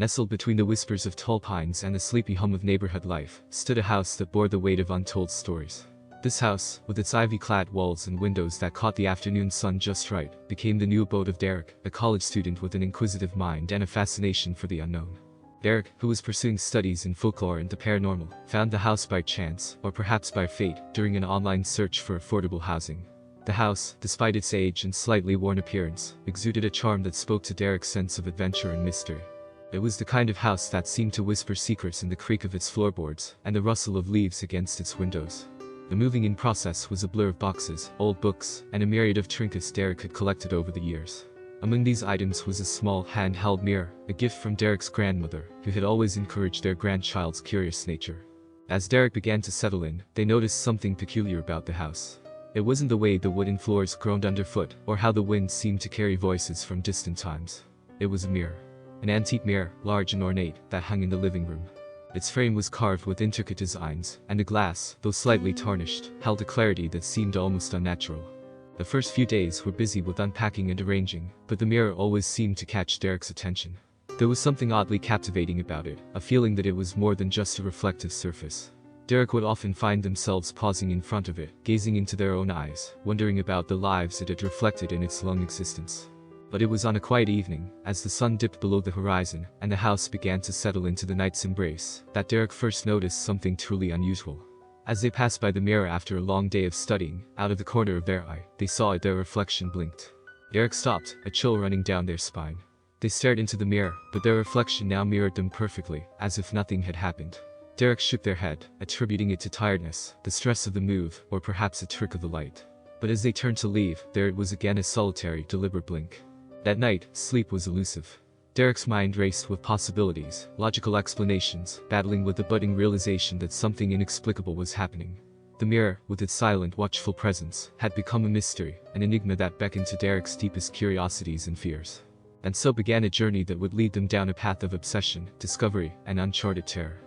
Nestled between the whispers of tall pines and the sleepy hum of neighborhood life, stood a house that bore the weight of untold stories. This house, with its ivy-clad walls and windows that caught the afternoon sun just right, became the new abode of Derek, a college student with an inquisitive mind and a fascination for the unknown. Derek, who was pursuing studies in folklore and the paranormal, found the house by chance, or perhaps by fate, during an online search for affordable housing. The house, despite its age and slightly worn appearance, exuded a charm that spoke to Derek's sense of adventure and mystery. It was the kind of house that seemed to whisper secrets in the creak of its floorboards and the rustle of leaves against its windows. The moving-in process was a blur of boxes, old books, and a myriad of trinkets Derek had collected over the years. Among these items was a small hand-held mirror, a gift from Derek's grandmother, who had always encouraged their grandchild's curious nature. As Derek began to settle in, they noticed something peculiar about the house. It wasn't the way the wooden floors groaned underfoot, or how the wind seemed to carry voices from distant times. It was a mirror. An antique mirror, large and ornate, that hung in the living room. Its frame was carved with intricate designs, and the glass, though slightly tarnished, held a clarity that seemed almost unnatural. The first few days were busy with unpacking and arranging, but the mirror always seemed to catch Derek's attention. There was something oddly captivating about it, a feeling that it was more than just a reflective surface. Derek would often find themselves pausing in front of it, gazing into their own eyes, wondering about the lives it had reflected in its long existence. But it was on a quiet evening, as the sun dipped below the horizon, and the house began to settle into the night's embrace, that Derek first noticed something truly unusual. As they passed by the mirror after a long day of studying, out of the corner of their eye, they saw it, their reflection blinked. Derek stopped, a chill running down their spine. They stared into the mirror, but their reflection now mirrored them perfectly, as if nothing had happened. Derek shook their head, attributing it to tiredness, the stress of the move, or perhaps a trick of the light. But as they turned to leave, there it was again, a solitary, deliberate blink. That night, sleep was elusive. Derek's mind raced with possibilities, logical explanations, battling with the budding realization that something inexplicable was happening. The mirror, with its silent, watchful presence, had become a mystery, an enigma that beckoned to Derek's deepest curiosities and fears. And so began a journey that would lead them down a path of obsession, discovery, and uncharted terror.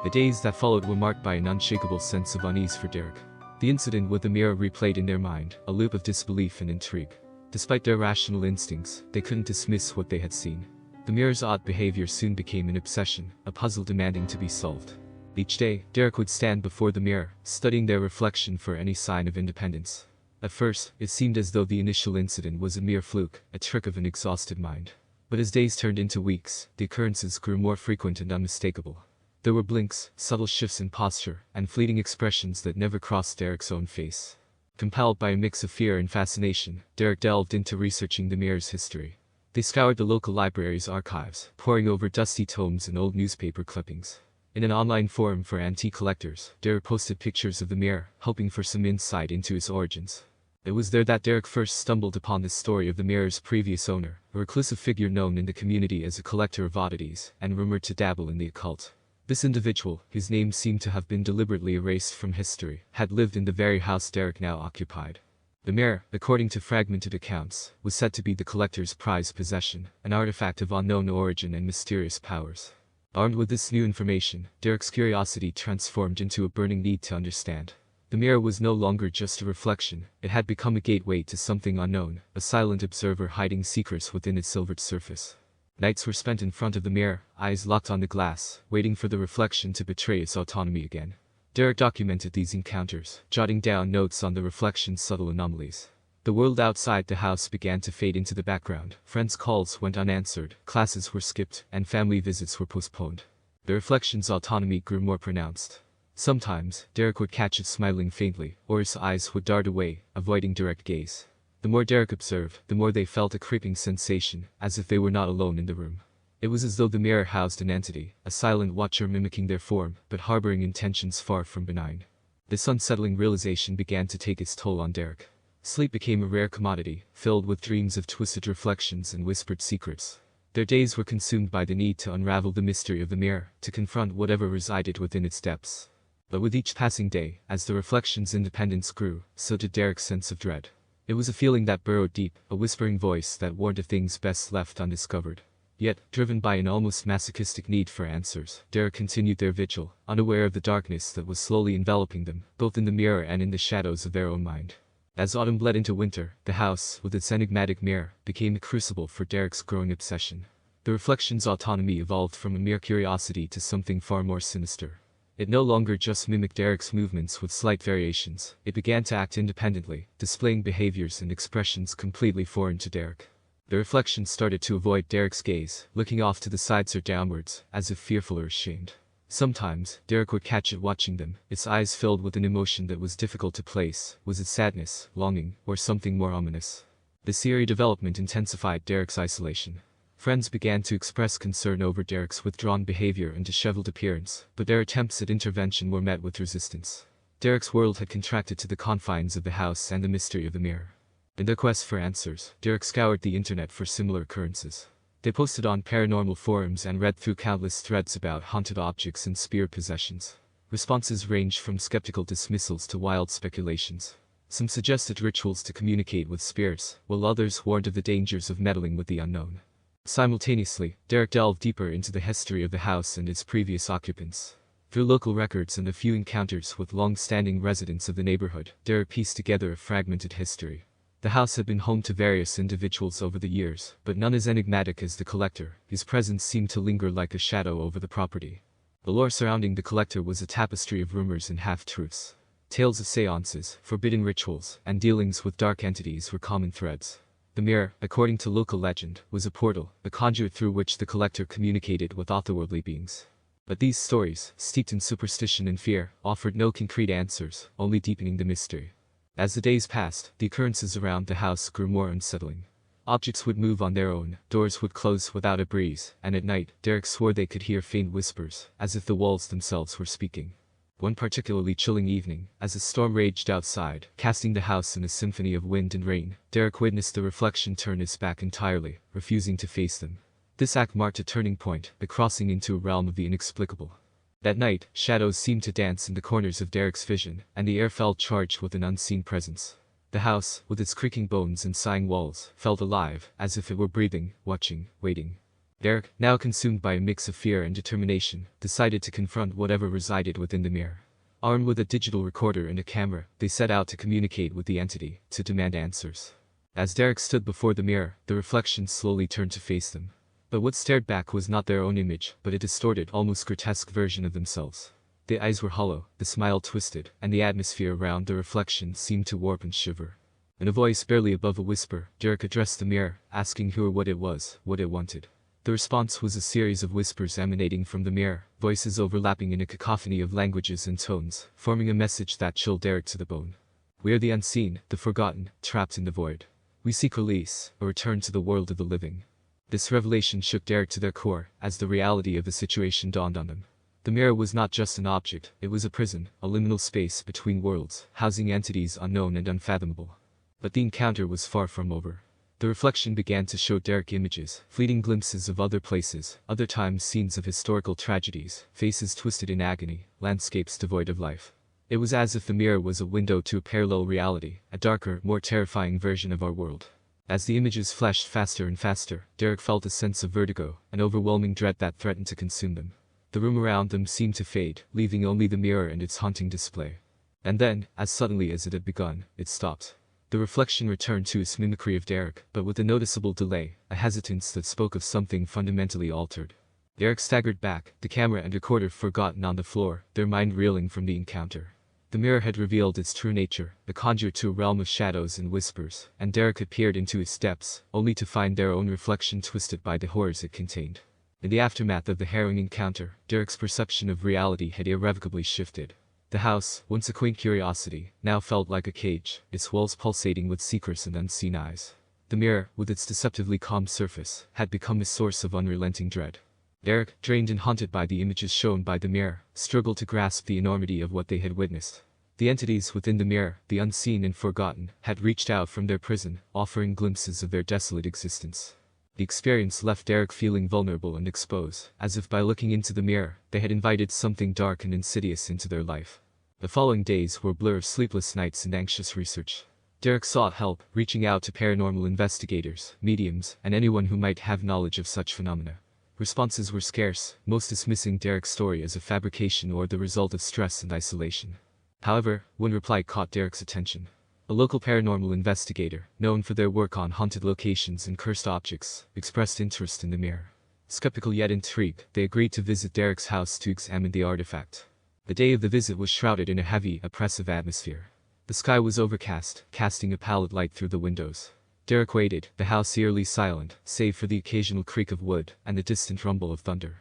The days that followed were marked by an unshakable sense of unease for Derek. The incident with the mirror replayed in their mind, a loop of disbelief and intrigue. Despite their rational instincts, they couldn't dismiss what they had seen. The mirror's odd behavior soon became an obsession, a puzzle demanding to be solved. Each day, Derek would stand before the mirror, studying their reflection for any sign of independence. At first, it seemed as though the initial incident was a mere fluke, a trick of an exhausted mind. But as days turned into weeks, the occurrences grew more frequent and unmistakable. There were blinks, subtle shifts in posture, and fleeting expressions that never crossed Derek's own face. Compelled by a mix of fear and fascination, Derek delved into researching the mirror's history. They scoured the local library's archives, poring over dusty tomes and old newspaper clippings. In an online forum for antique collectors, Derek posted pictures of the mirror, hoping for some insight into its origins. It was there that Derek first stumbled upon the story of the mirror's previous owner, a reclusive figure known in the community as a collector of oddities, and rumored to dabble in the occult. This individual, whose name seemed to have been deliberately erased from history, had lived in the very house Derek now occupied. The mirror, according to fragmented accounts, was said to be the collector's prized possession, an artifact of unknown origin and mysterious powers. Armed with this new information, Derek's curiosity transformed into a burning need to understand. The mirror was no longer just a reflection, it had become a gateway to something unknown, a silent observer hiding secrets within its silvered surface. Nights were spent in front of the mirror, eyes locked on the glass, waiting for the reflection to betray its autonomy again. Derek documented these encounters, jotting down notes on the reflection's subtle anomalies. The world outside the house began to fade into the background, friends' calls went unanswered, classes were skipped, and family visits were postponed. The reflection's autonomy grew more pronounced. Sometimes, Derek would catch it smiling faintly, or his eyes would dart away, avoiding direct gaze. The more Derek observed, the more they felt a creeping sensation, as if they were not alone in the room. It was as though the mirror housed an entity, a silent watcher mimicking their form, but harboring intentions far from benign. This unsettling realization began to take its toll on Derek. Sleep became a rare commodity, filled with dreams of twisted reflections and whispered secrets. Their days were consumed by the need to unravel the mystery of the mirror, to confront whatever resided within its depths. But with each passing day, as the reflection's independence grew, so did Derek's sense of dread. It was a feeling that burrowed deep, a whispering voice that warned of things best left undiscovered. Yet, driven by an almost masochistic need for answers, Derek continued their vigil, unaware of the darkness that was slowly enveloping them, both in the mirror and in the shadows of their own mind. As autumn bled into winter, the house, with its enigmatic mirror, became the crucible for Derek's growing obsession. The reflection's autonomy evolved from a mere curiosity to something far more sinister. It no longer just mimicked Derek's movements with slight variations, it began to act independently, displaying behaviors and expressions completely foreign to Derek. The reflection started to avoid Derek's gaze, looking off to the sides or downwards, as if fearful or ashamed. Sometimes, Derek would catch it watching them, its eyes filled with an emotion that was difficult to place. Was it sadness, longing, or something more ominous? This eerie development intensified Derek's isolation. Friends began to express concern over Derek's withdrawn behavior and disheveled appearance, but their attempts at intervention were met with resistance. Derek's world had contracted to the confines of the house and the mystery of the mirror. In their quest for answers, Derek scoured the internet for similar occurrences. They posted on paranormal forums and read through countless threads about haunted objects and spirit possessions. Responses ranged from skeptical dismissals to wild speculations. Some suggested rituals to communicate with spirits, while others warned of the dangers of meddling with the unknown. Simultaneously, Derek delved deeper into the history of the house and its previous occupants. Through local records and a few encounters with long-standing residents of the neighborhood, Derek pieced together a fragmented history. The house had been home to various individuals over the years, but none as enigmatic as the collector. His presence seemed to linger like a shadow over the property. The lore surrounding the collector was a tapestry of rumors and half-truths. Tales of seances, forbidden rituals, and dealings with dark entities were common threads. The mirror, according to local legend, was a portal, a conduit through which the collector communicated with otherworldly beings. But these stories, steeped in superstition and fear, offered no concrete answers, only deepening the mystery. As the days passed, the occurrences around the house grew more unsettling. Objects would move on their own, doors would close without a breeze, and at night, Derek swore they could hear faint whispers, as if the walls themselves were speaking. One particularly chilling evening, as a storm raged outside, casting the house in a symphony of wind and rain, Derek witnessed the reflection turn its back entirely, refusing to face them. This act marked a turning point, the crossing into a realm of the inexplicable. That night, shadows seemed to dance in the corners of Derek's vision, and the air felt charged with an unseen presence. The house, with its creaking bones and sighing walls, felt alive, as if it were breathing, watching, waiting. Derek, now consumed by a mix of fear and determination, decided to confront whatever resided within the mirror. Armed with a digital recorder and a camera, they set out to communicate with the entity, to demand answers. As Derek stood before the mirror, the reflection slowly turned to face them. But what stared back was not their own image, but a distorted, almost grotesque version of themselves. The eyes were hollow, the smile twisted, and the atmosphere around the reflection seemed to warp and shiver. In a voice barely above a whisper, Derek addressed the mirror, asking who or what it was, what it wanted. The response was a series of whispers emanating from the mirror, voices overlapping in a cacophony of languages and tones, forming a message that chilled Derek to the bone. We are the unseen, the forgotten, trapped in the void. We seek release, a return to the world of the living. This revelation shook Derek to their core, as the reality of the situation dawned on them. The mirror was not just an object, it was a prison, a liminal space between worlds, housing entities unknown and unfathomable. But the encounter was far from over. The reflection began to show Derek images, fleeting glimpses of other places, other times scenes of historical tragedies, faces twisted in agony, landscapes devoid of life. It was as if the mirror was a window to a parallel reality, a darker, more terrifying version of our world. As the images flashed faster and faster, Derek felt a sense of vertigo, an overwhelming dread that threatened to consume them. The room around them seemed to fade, leaving only the mirror and its haunting display. And then, as suddenly as it had begun, it stopped. The reflection returned to its mimicry of Derek, but with a noticeable delay, a hesitance that spoke of something fundamentally altered. Derek staggered back, the camera and recorder forgotten on the floor, their mind reeling from the encounter. The mirror had revealed its true nature, a conduit to a realm of shadows and whispers, and Derek had peered into its depths, only to find their own reflection twisted by the horrors it contained. In the aftermath of the harrowing encounter, Derek's perception of reality had irrevocably shifted. The house, once a quaint curiosity, now felt like a cage, its walls pulsating with secrets and unseen eyes. The mirror, with its deceptively calm surface, had become a source of unrelenting dread. Derek, drained and haunted by the images shown by the mirror, struggled to grasp the enormity of what they had witnessed. The entities within the mirror, the unseen and forgotten, had reached out from their prison, offering glimpses of their desolate existence. The experience left Derek feeling vulnerable and exposed, as if by looking into the mirror, they had invited something dark and insidious into their life. The following days were a blur of sleepless nights and anxious research. Derek sought help, reaching out to paranormal investigators, mediums, and anyone who might have knowledge of such phenomena. Responses were scarce, most dismissing Derek's story as a fabrication or the result of stress and isolation. However, one reply caught Derek's attention. A local paranormal investigator, known for their work on haunted locations and cursed objects, expressed interest in the mirror. Skeptical yet intrigued, they agreed to visit Derek's house to examine the artifact. The day of the visit was shrouded in a heavy, oppressive atmosphere. The sky was overcast, casting a pallid light through the windows. Derek waited, the house eerily silent, save for the occasional creak of wood and the distant rumble of thunder.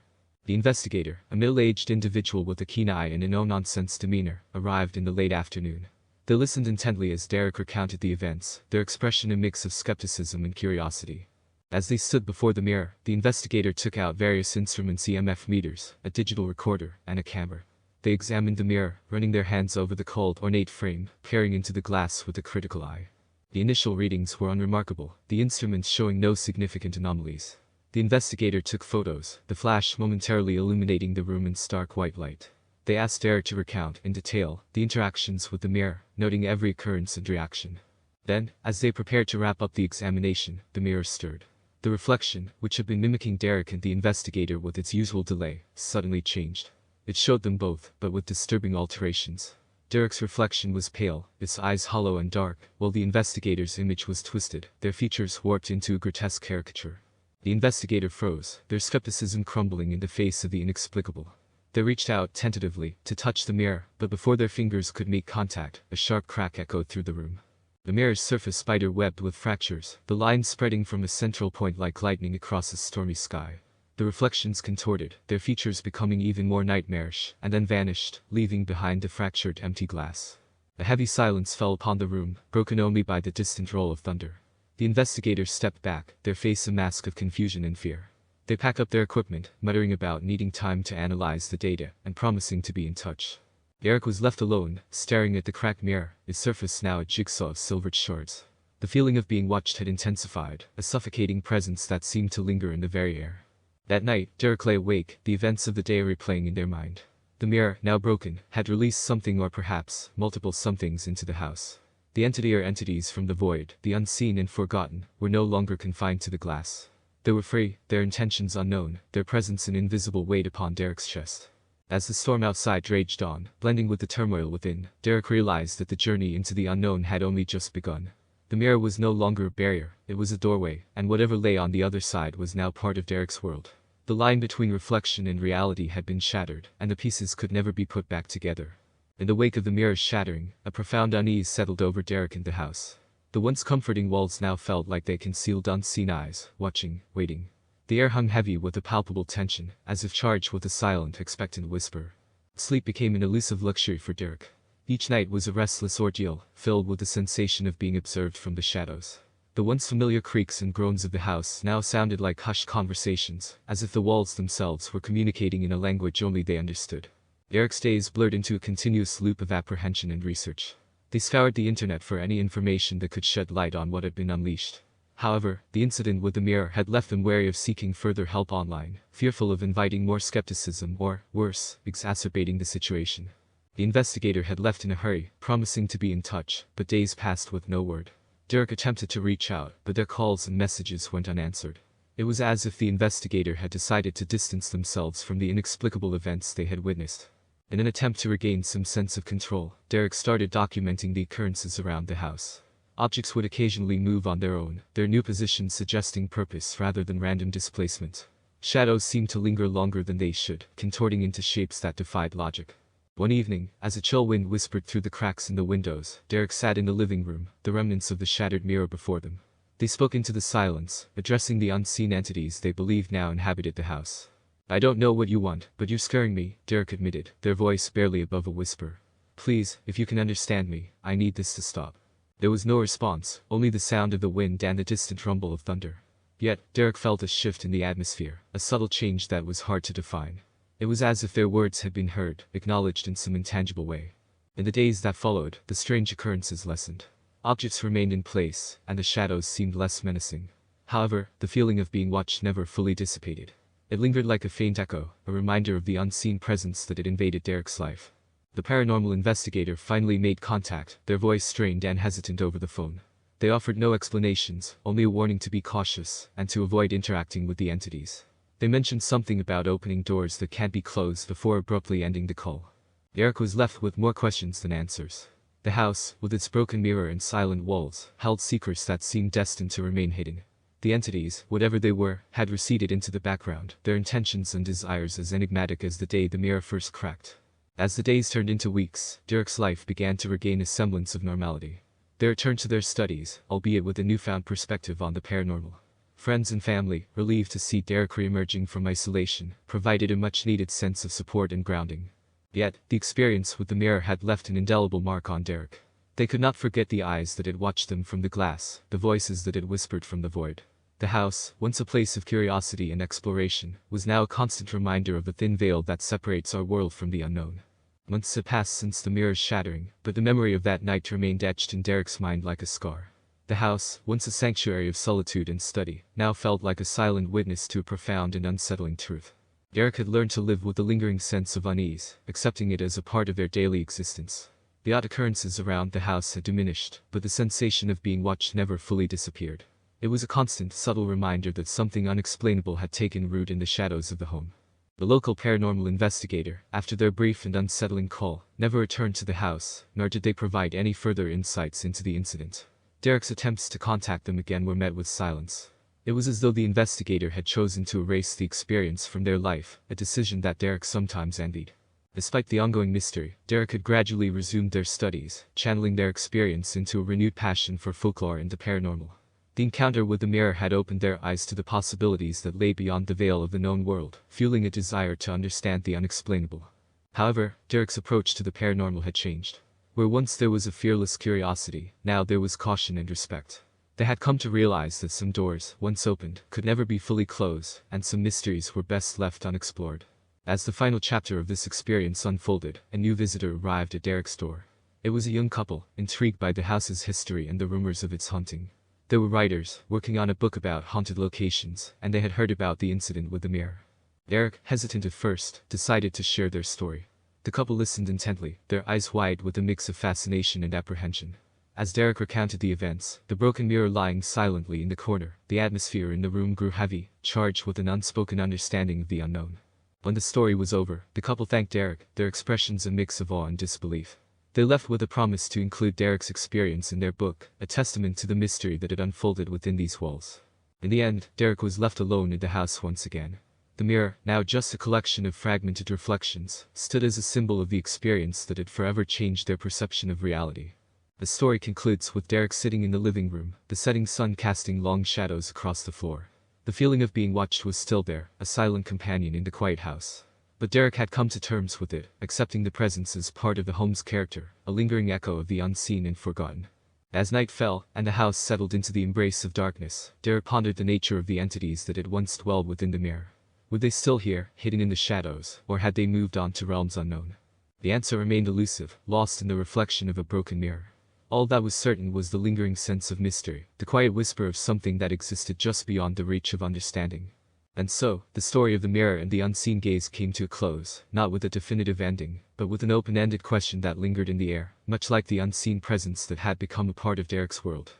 The investigator, a middle-aged individual with a keen eye and a no-nonsense demeanor, arrived in the late afternoon. They listened intently as Derek recounted the events, their expression a mix of skepticism and curiosity. As they stood before the mirror, the investigator took out various instruments: EMF meters, a digital recorder, and a camera. They examined the mirror, running their hands over the cold, ornate frame, peering into the glass with a critical eye. The initial readings were unremarkable, the instruments showing no significant anomalies. The investigator took photos, the flash momentarily illuminating the room in stark white light. They asked Derek to recount, in detail, the interactions with the mirror, noting every occurrence and reaction. Then, as they prepared to wrap up the examination, the mirror stirred. The reflection, which had been mimicking Derek and the investigator with its usual delay, suddenly changed. It showed them both, but with disturbing alterations. Derek's reflection was pale, its eyes hollow and dark, while the investigator's image was twisted, their features warped into a grotesque caricature. The investigator froze, their skepticism crumbling in the face of the inexplicable. They reached out tentatively to touch the mirror, but before their fingers could make contact, a sharp crack echoed through the room. The mirror's surface spider-webbed with fractures, the lines spreading from a central point like lightning across a stormy sky. The reflections contorted, their features becoming even more nightmarish, and then vanished, leaving behind the fractured empty glass. A heavy silence fell upon the room, broken only by the distant roll of thunder. The investigators stepped back, their face a mask of confusion and fear. They packed up their equipment, muttering about needing time to analyze the data, and promising to be in touch. Derek was left alone, staring at the cracked mirror, its surface now a jigsaw of silvered shards. The feeling of being watched had intensified, a suffocating presence that seemed to linger in the very air. That night, Derek lay awake, the events of the day replaying in their mind. The mirror, now broken, had released something or perhaps multiple somethings into the house. The entity or entities from the void, the unseen and forgotten, were no longer confined to the glass. They were free, their intentions unknown, their presence an invisible weight upon Derek's chest. As the storm outside raged on, blending with the turmoil within, Derek realized that the journey into the unknown had only just begun. The mirror was no longer a barrier, it was a doorway, and whatever lay on the other side was now part of Derek's world. The line between reflection and reality had been shattered, and the pieces could never be put back together. In the wake of the mirror's shattering, a profound unease settled over Derek and the house. The once comforting walls now felt like they concealed unseen eyes, watching, waiting. The air hung heavy with a palpable tension, as if charged with a silent, expectant whisper. Sleep became an elusive luxury for Derek. Each night was a restless ordeal, filled with the sensation of being observed from the shadows. The once familiar creaks and groans of the house now sounded like hushed conversations, as if the walls themselves were communicating in a language only they understood. Derek's days blurred into a continuous loop of apprehension and research. They scoured the internet for any information that could shed light on what had been unleashed. However, the incident with the mirror had left them wary of seeking further help online, fearful of inviting more skepticism or, worse, exacerbating the situation. The investigator had left in a hurry, promising to be in touch, but days passed with no word. Derek attempted to reach out, but their calls and messages went unanswered. It was as if the investigator had decided to distance themselves from the inexplicable events they had witnessed. In an attempt to regain some sense of control, Derek started documenting the occurrences around the house. Objects would occasionally move on their own, their new positions suggesting purpose rather than random displacement. Shadows seemed to linger longer than they should, contorting into shapes that defied logic. One evening, as a chill wind whispered through the cracks in the windows, Derek sat in the living room, the remnants of the shattered mirror before them. They spoke into the silence, addressing the unseen entities they believed now inhabited the house. "I don't know what you want, but you're scaring me," Derek admitted, their voice barely above a whisper. "Please, if you can understand me, I need this to stop." There was no response, only the sound of the wind and the distant rumble of thunder. Yet, Derek felt a shift in the atmosphere, a subtle change that was hard to define. It was as if their words had been heard, acknowledged in some intangible way. In the days that followed, the strange occurrences lessened. Objects remained in place, and the shadows seemed less menacing. However, the feeling of being watched never fully dissipated. It lingered like a faint echo, a reminder of the unseen presence that had invaded Derek's life. The paranormal investigator finally made contact, their voice strained and hesitant over the phone. They offered no explanations, only a warning to be cautious, and to avoid interacting with the entities. They mentioned something about opening doors that can't be closed before abruptly ending the call. Derek was left with more questions than answers. The house, with its broken mirror and silent walls, held secrets that seemed destined to remain hidden. The entities, whatever they were, had receded into the background, their intentions and desires as enigmatic as the day the mirror first cracked. As the days turned into weeks, Derek's life began to regain a semblance of normality. They returned to their studies, albeit with a newfound perspective on the paranormal. Friends and family, relieved to see Derek re-emerging from isolation, provided a much-needed sense of support and grounding. Yet, the experience with the mirror had left an indelible mark on Derek. They could not forget the eyes that had watched them from the glass, the voices that had whispered from the void. The house, once a place of curiosity and exploration, was now a constant reminder of the thin veil that separates our world from the unknown. Months had passed since the mirror's shattering, but the memory of that night remained etched in Derek's mind like a scar. The house, once a sanctuary of solitude and study, now felt like a silent witness to a profound and unsettling truth. Derek had learned to live with a lingering sense of unease, accepting it as a part of their daily existence. The odd occurrences around the house had diminished, but the sensation of being watched never fully disappeared. It was a constant, subtle reminder that something unexplainable had taken root in the shadows of the home. The local paranormal investigator, after their brief and unsettling call, never returned to the house, nor did they provide any further insights into the incident. Derek's attempts to contact them again were met with silence. It was as though the investigator had chosen to erase the experience from their life, a decision that Derek sometimes envied. Despite the ongoing mystery, Derek had gradually resumed their studies, channeling their experience into a renewed passion for folklore and the paranormal. The encounter with the mirror had opened their eyes to the possibilities that lay beyond the veil of the known world, fueling a desire to understand the unexplainable. However, Derek's approach to the paranormal had changed. Where once there was a fearless curiosity, now there was caution and respect. They had come to realize that some doors, once opened, could never be fully closed, and some mysteries were best left unexplored. As the final chapter of this experience unfolded, a new visitor arrived at Derek's door. It was a young couple, intrigued by the house's history and the rumors of its haunting. They were writers, working on a book about haunted locations, and they had heard about the incident with the mirror. Derek, hesitant at first, decided to share their story. The couple listened intently, their eyes wide with a mix of fascination and apprehension. As Derek recounted the events, the broken mirror lying silently in the corner, the atmosphere in the room grew heavy, charged with an unspoken understanding of the unknown. When the story was over, the couple thanked Derek, their expressions a mix of awe and disbelief. They left with a promise to include Derek's experience in their book, a testament to the mystery that had unfolded within these walls. In the end, Derek was left alone in the house once again. The mirror, now just a collection of fragmented reflections, stood as a symbol of the experience that had forever changed their perception of reality. The story concludes with Derek sitting in the living room, the setting sun casting long shadows across the floor. The feeling of being watched was still there, a silent companion in the quiet house. But Derek had come to terms with it, accepting the presence as part of the home's character, a lingering echo of the unseen and forgotten. As night fell, and the house settled into the embrace of darkness, Derek pondered the nature of the entities that had once dwelled within the mirror. Were they still here, hidden in the shadows, or had they moved on to realms unknown? The answer remained elusive, lost in the reflection of a broken mirror. All that was certain was the lingering sense of mystery, the quiet whisper of something that existed just beyond the reach of understanding. And so, the story of the mirror and the unseen gaze came to a close, not with a definitive ending, but with an open-ended question that lingered in the air, much like the unseen presence that had become a part of Derek's world.